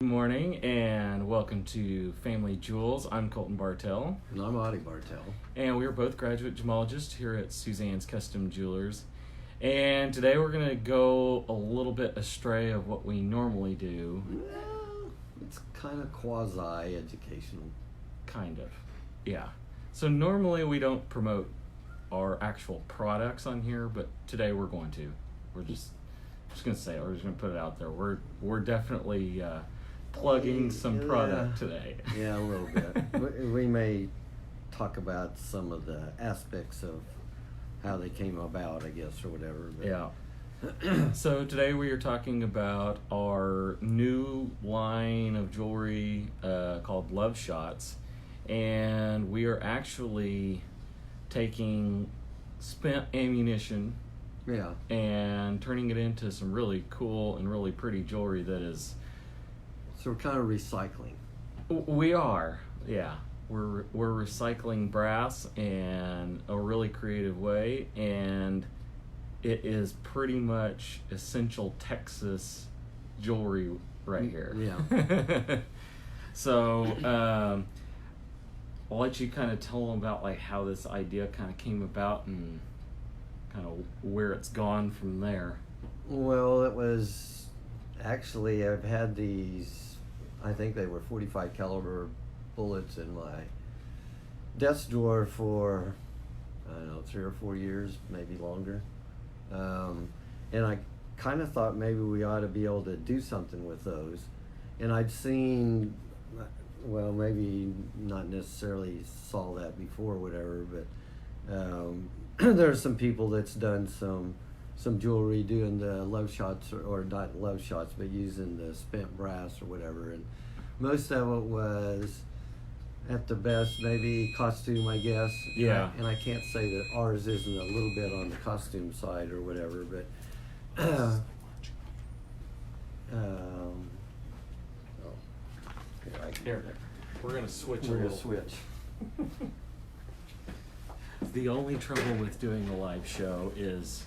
Good morning and welcome to Family Jewels. I'm Colton Bartell, And I'm Audie Bartell. and we are both graduate gemologists here at Suzanne's Custom Jewelers. And today we're going to go a little bit astray of what we normally do, Well, it's kind of quasi-educational. kind of. Yeah. So normally we don't promote our actual products on here, but today we're going to. We're just going to say it. We're just going to put it out there. We're definitely plugging some product today. Yeah, a little bit. We may talk about some of the aspects of how they came about, I guess, or whatever. But Yeah. So today we are talking about our new line of jewelry called Love Shots, and we are actually taking spent ammunition Yeah. and turning it into some really cool and really pretty jewelry that is. So we're kind of recycling. We are, yeah. We're recycling brass in a really creative way, and it is pretty much essential Texas jewelry right here. Yeah. So I'll let you kind of tell them about like how this idea kind of came about and kind of where it's gone from there. Well, it was actually, I've had these, I think they were 45 caliber bullets in my desk drawer for, I don't know, 3 or 4 years, maybe longer. And I kind of thought maybe we ought to be able to do something with those. And I'd seen, well, maybe not necessarily saw that before or whatever, but there's some people that's done some jewelry doing the love shots, or not love shots, but using the spent brass or whatever. And most of it was, at the best, maybe costume, I guess. Yeah. And I can't say that ours isn't a little bit on the costume side or whatever, but oh, Here, we're gonna switch. we're gonna switch. The only trouble with doing a live show is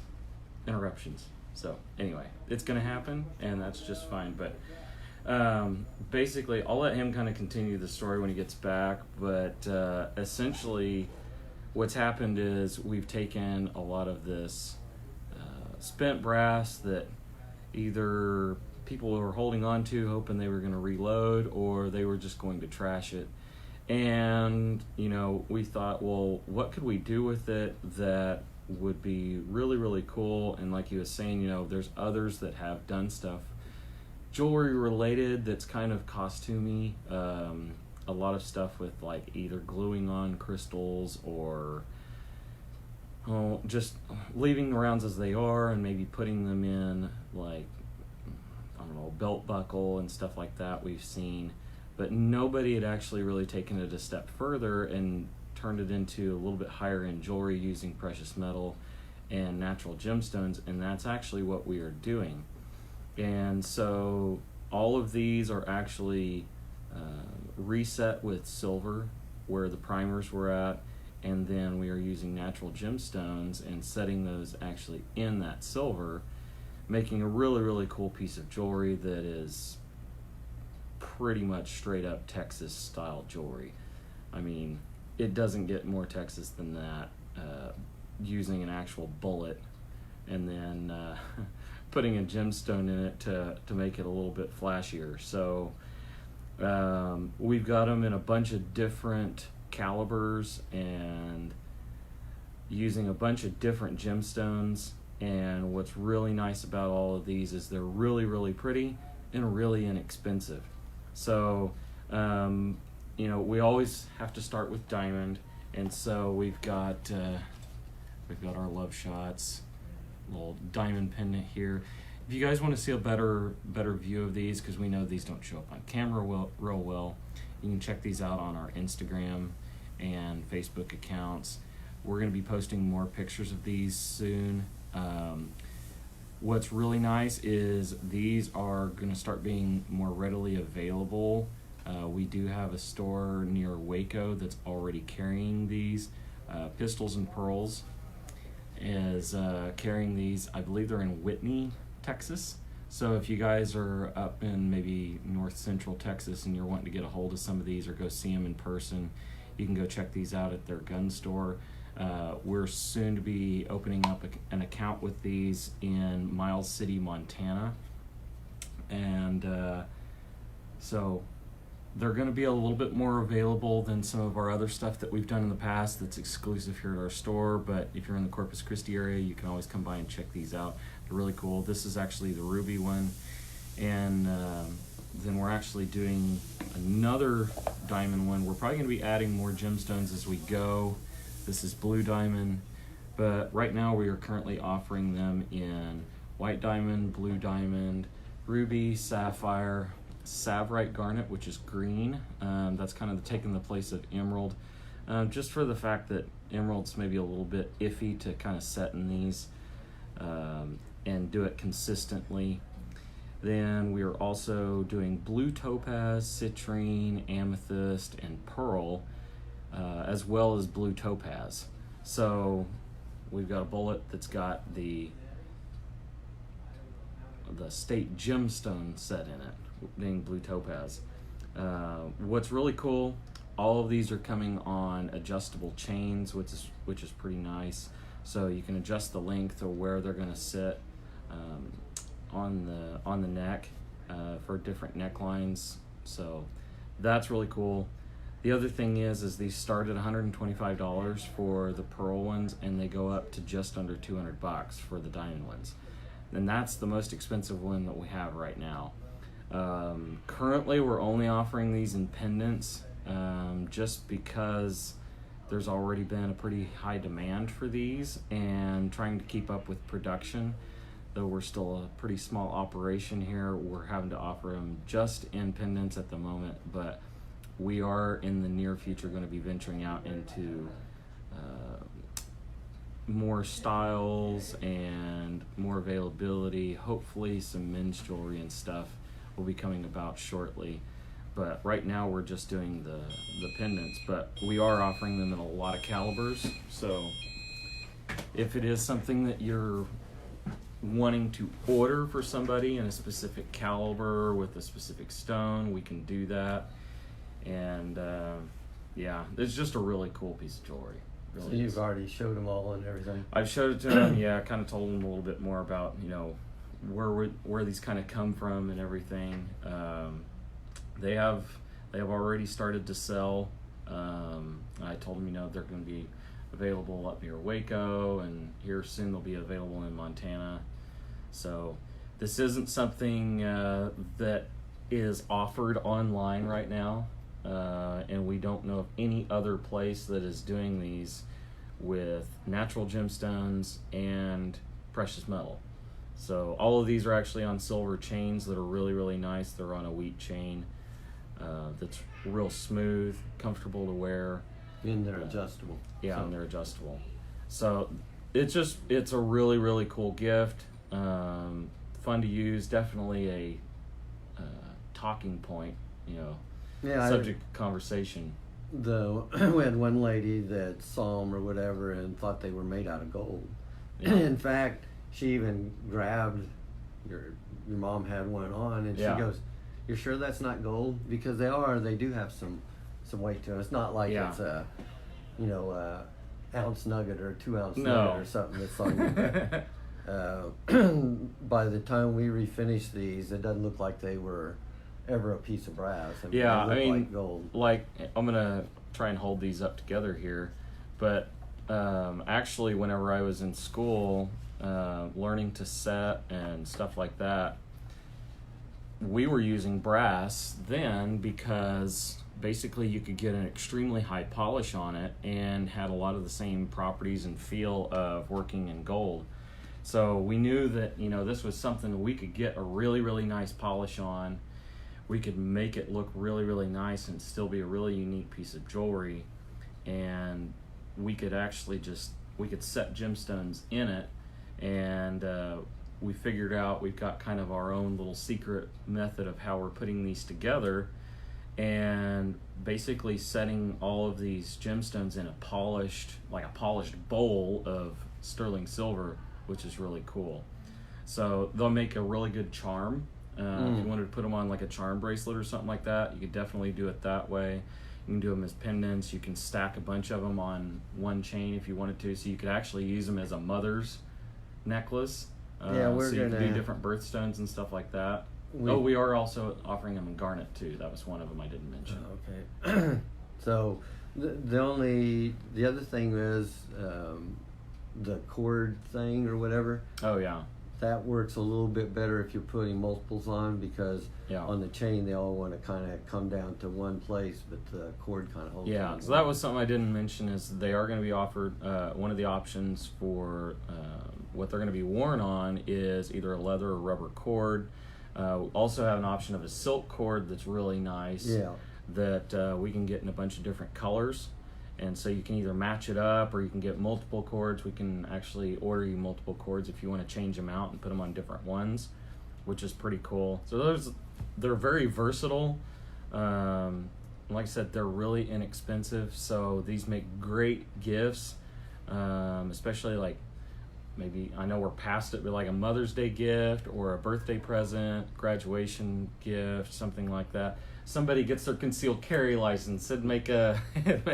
interruptions. So anyway, it's gonna happen, and that's just fine. But basically, I'll let him kind of continue the story when he gets back. But essentially, what's happened is we've taken a lot of this spent brass that either people were holding on to, hoping they were going to reload, or they were just going to trash it. And, you know, we thought, well, what could we do with it that would be really, really cool? And like he was saying, you know, there's others that have done stuff jewelry related that's kind of costumey. A lot of stuff with like either gluing on crystals or just leaving the rounds as they are and maybe putting them in like, I don't know, belt buckle and stuff like that we've seen. But nobody had actually really taken it a step further and turned it into a little bit higher end jewelry using precious metal and natural gemstones, and that's actually what we are doing. And so all of these are actually reset with silver where the primers were at, and then we are using natural gemstones and setting those actually in that silver, making a really, really cool piece of jewelry that is pretty much straight up Texas style jewelry. I mean, it doesn't get more Texas than that, using an actual bullet and then putting a gemstone in it to make it a little bit flashier. So we've got them in a bunch of different calibers and using a bunch of different gemstones. And what's really nice about all of these is they're really, really pretty and really inexpensive. So, you know, we always have to start with diamond, and so we've got our Love Shots, little diamond pendant here. If you guys want to see a better view of these, because we know these don't show up on camera real well, you can check these out on our Instagram and Facebook accounts. We're going to be posting more pictures of these soon. What's really nice is these are going to start being more readily available. We do have a store near Waco that's already carrying these. Pistols and Pearls is carrying these. I believe they're in Whitney, Texas. So if you guys are up in maybe north central Texas and you're wanting to get a hold of some of these or go see them in person, you can go check these out at their gun store. We're soon to be opening up an account with these in Miles City, Montana. And so they're going to be a little bit more available than some of our other stuff that we've done in the past that's exclusive here at our store. But if you're in the Corpus Christi area, you can always come by and check these out. They're really cool. This is actually the ruby one. And then we're actually doing another diamond one. We're probably going to be adding more gemstones as we go. This is blue diamond. But right now we are currently offering them in white diamond, blue diamond, ruby, sapphire, Savorite garnet, which is green. That's kind of taking the place of emerald, just for the fact that emerald's maybe a little bit iffy to kind of set in these and do it consistently. Then we are also doing blue topaz, citrine, amethyst, and pearl, as well as blue topaz. So we've got a bullet that's got the state gemstone set in it, being blue topaz. What's really cool, all of these are coming on adjustable chains, which is pretty nice. So you can adjust the length or where they're going to sit on the neck for different necklines. So that's really cool. The other thing is these start at $125 for the pearl ones, and they go up to just under $200 for the diamond ones. And that's the most expensive one that we have right now. Currently, we're only offering these in pendants, just because there's already been a pretty high demand for these, and trying to keep up with production. Though we're still a pretty small operation here, we're having to offer them just in pendants at the moment, but we are in the near future going to be venturing out into more styles and more availability. Hopefully some men's jewelry and stuff will be coming about shortly, but right now we're just doing the pendants, but we are offering them in a lot of calibers. So if it is something that you're wanting to order for somebody in a specific caliber with a specific stone, we can do that. And yeah, it's just a really cool piece of jewelry. Really So you've already showed them all and everything? I've showed it to them, yeah, kind of told them a little bit more about, where these kind of come from and everything. They have already started to sell. I told them, they're going to be available up near Waco, and here soon they'll be available in Montana. So this isn't something that is offered online right now. And we don't know of any other place that is doing these with natural gemstones and precious metal. So all of these are actually on silver chains that are really, really nice. They're on a wheat chain that's real smooth, comfortable to wear. And they're adjustable. Yeah, So- and they're adjustable. So it's a really, really cool gift. Fun to use. Definitely a talking point, Yeah, subject of conversation. we had one lady that saw them or whatever and thought they were made out of gold. Yeah. In fact, she even grabbed your mom had one on, and Yeah. she goes, "You're sure that's not gold? Because they do have some weight to them. It's not like Yeah. it's a ounce nugget or 2 ounce No. nugget or something that's like." By the time we refinish these, it doesn't look like they were ever a piece of brass. I mean, Yeah, they look I mean, like gold. like, I'm gonna try and hold these up together here, but actually whenever I was in school learning to set and stuff like that, we were using brass then because basically you could get an extremely high polish on it and had a lot of the same properties and feel of working in gold. So we knew that this was something we could get a really, really nice polish on. We could make it look really, really nice and still be a really unique piece of jewelry. And we could actually we could set gemstones in it. And we figured out we've got kind of our own little secret method of how we're putting these together. And basically setting all of these gemstones in a polished bowl of sterling silver, which is really cool. So they'll make a really good charm. If you wanted to put them on like a charm bracelet or something like that, you could definitely do it that way. You can do them as pendants. You can stack a bunch of them on one chain if you wanted to. So you could actually use them as a mother's necklace. Yeah, we're so you can do gonna- different birthstones and stuff like that. We are also offering them in garnet too. That was one of them I didn't mention. Okay. So the other thing is the cord thing or whatever. Oh yeah. That works a little bit better if you're putting multiples on, because Yeah. on the chain they all want to kind of come down to one place, but the cord kind of holds. Yeah, them so that was something I didn't mention, is they are going to be offered, one of the options for what they're going to be worn on is either a leather or rubber cord. We also have an option of a silk cord that's really nice, Yeah. that we can get in a bunch of different colors. And so you can either match it up or you can get multiple cords. We can actually order you multiple cords if you want to change them out and put them on different ones, which is pretty cool. So they're very versatile. Like I said, they're really inexpensive. So these make great gifts, especially like maybe, I know we're past it, but like a Mother's Day gift or a birthday present, graduation gift, something like that. Somebody gets their concealed carry license, it'd make kind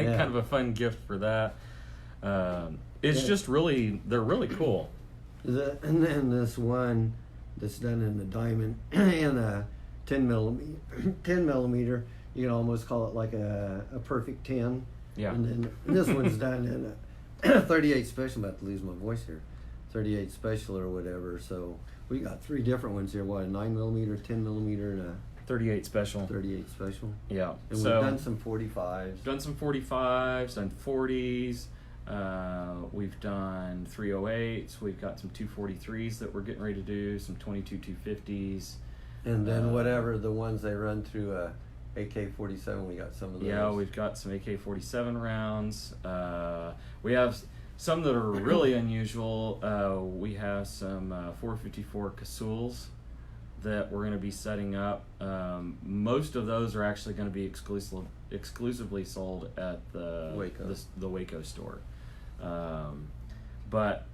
of a fun gift for that. It's just really, they're really cool. And then this one that's done in the diamond and a 10 millimeter, you can almost call it like a perfect 10. Yeah. And then this one's done in a 38 special. I'm about to lose my voice here. 38 special or whatever. So we got 3 different ones here. What, a 9 millimeter, 10 millimeter, and a 38 special. 38 special. Yeah. And So we've done some 45s. done some 45s, done 40s. We've done 308s. We've got some 243s that we're getting ready to do. Some 22 250s. And then whatever the ones they run through AK-47, we got some of those. Yeah, we've got some AK-47 rounds. We have some that are really unusual. We have some 454 Casuls that we're going to be setting up. Most of those are actually going to be exclusively sold at the Waco store. But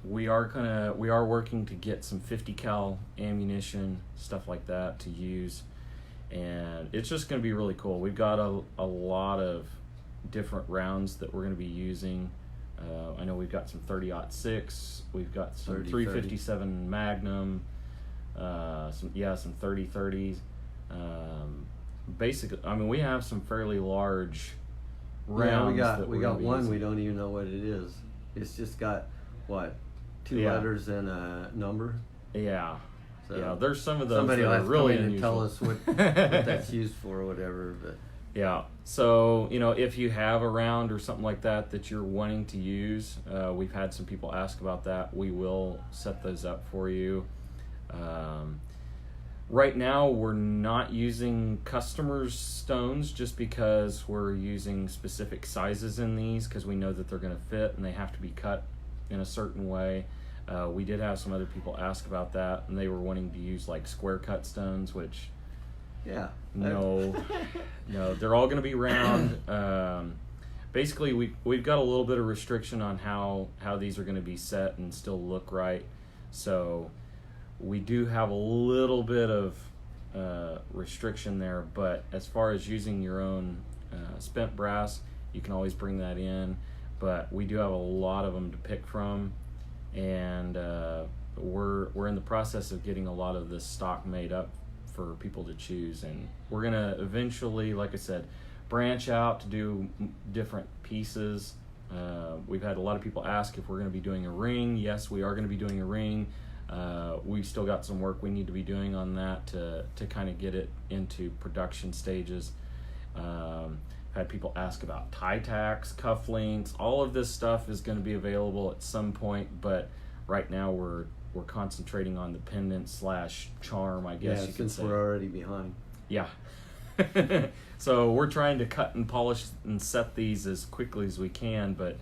we are working to get some 50 cal ammunition, stuff like that to use, and it's just going to be really cool. We've got a lot of different rounds that we're going to be using. I know we've got some 30-06, we've got some 357 Magnum, some 30-30s. Basically, I mean, we have some fairly large rounds. Yeah, we got one using. we don't even know what it is. It's just got what, 2 letters and a number. Yeah. So yeah, there's some of those somebody that will are have to really come in and tell unusual. us what that's used for or whatever. But yeah, so if you have a round or something like that you're wanting to use, we've had some people ask about that. We will set those up for you. Right now we're not using customers' stones just because we're using specific sizes in these, because we know that they're going to fit and they have to be cut in a certain way. We did have some other people ask about that, and they were wanting to use like square cut stones, which no, they're all going to be round. Basically, we've got a little bit of restriction on how these are going to be set and still look right. So we do have a little bit of restriction there, but as far as using your own spent brass, you can always bring that in. But we do have a lot of them to pick from, and we're in the process of getting a lot of this stock made up for people to choose, and we're gonna eventually, like I said, branch out to do different pieces. We've had a lot of people ask if we're going to be doing a ring. Yes, we are going to be doing a ring. We've still got some work we need to be doing on that to kind of get it into production stages. Had people ask about tie tacks, cufflinks. All of this stuff is going to be available at some point, but right now we're concentrating on the pendant / charm, I guess you could since say. we're already behind. Yeah. So we're trying to cut and polish and set these as quickly as we can, but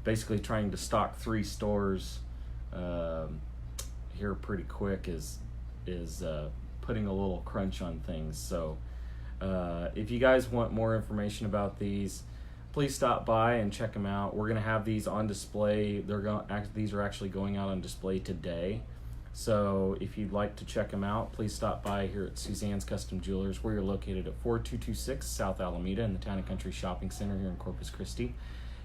basically trying to stock 3 stores here pretty quick is putting a little crunch on things. So if you guys want more information about these, please stop by and check them out. We're going to have these on display. These are actually going out on display today. So if you'd like to check them out, please stop by here at Suzanne's Custom Jewelers. We're located at 4226 South Alameda in the Town and Country Shopping Center here in Corpus Christi.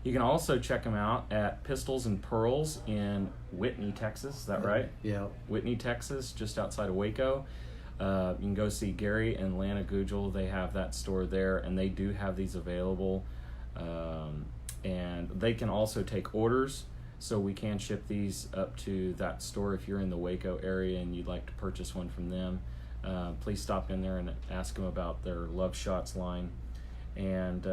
You can also check them out at Pistols and Pearls in Whitney, Texas. Is that right? Yeah. Whitney, Texas, just outside of Waco. You can go see Gary and Lana Gugel. They have that store there, and they do have these available. And they can also take orders, so we can ship these up to that store if you're in the Waco area and you'd like to purchase one from them. Please stop in there and ask them about their Love Shots line. And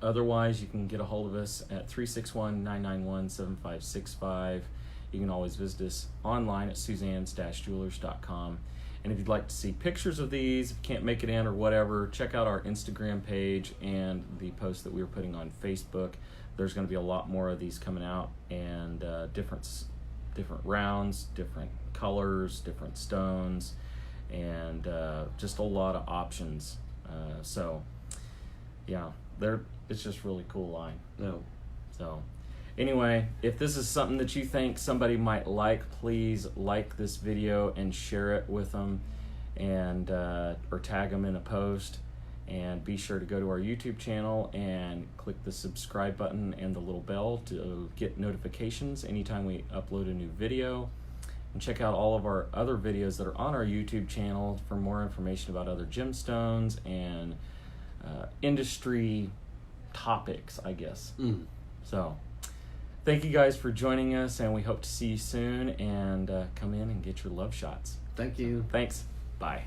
otherwise, you can get a hold of us at 361-991-7565. You can always visit us online at suzannes-jewelers.com. And if you'd like to see pictures of these, if you can't make it in or whatever, check out our Instagram page and the post that we were putting on Facebook. There's going to be a lot more of these coming out, and different rounds, different colors, different stones, and just a lot of options. So, yeah, it's just really cool line. No. So, anyway, if this is something that you think somebody might like, please like this video and share it with them, and or tag them in a post. And be sure to go to our YouTube channel and click the subscribe button and the little bell to get notifications anytime we upload a new video. And check out all of our other videos that are on our YouTube channel for more information about other gemstones and industry topics, I guess. So, thank you guys for joining us, and we hope to see you soon. And come in and get your love shots. Thank you. Thanks. Bye.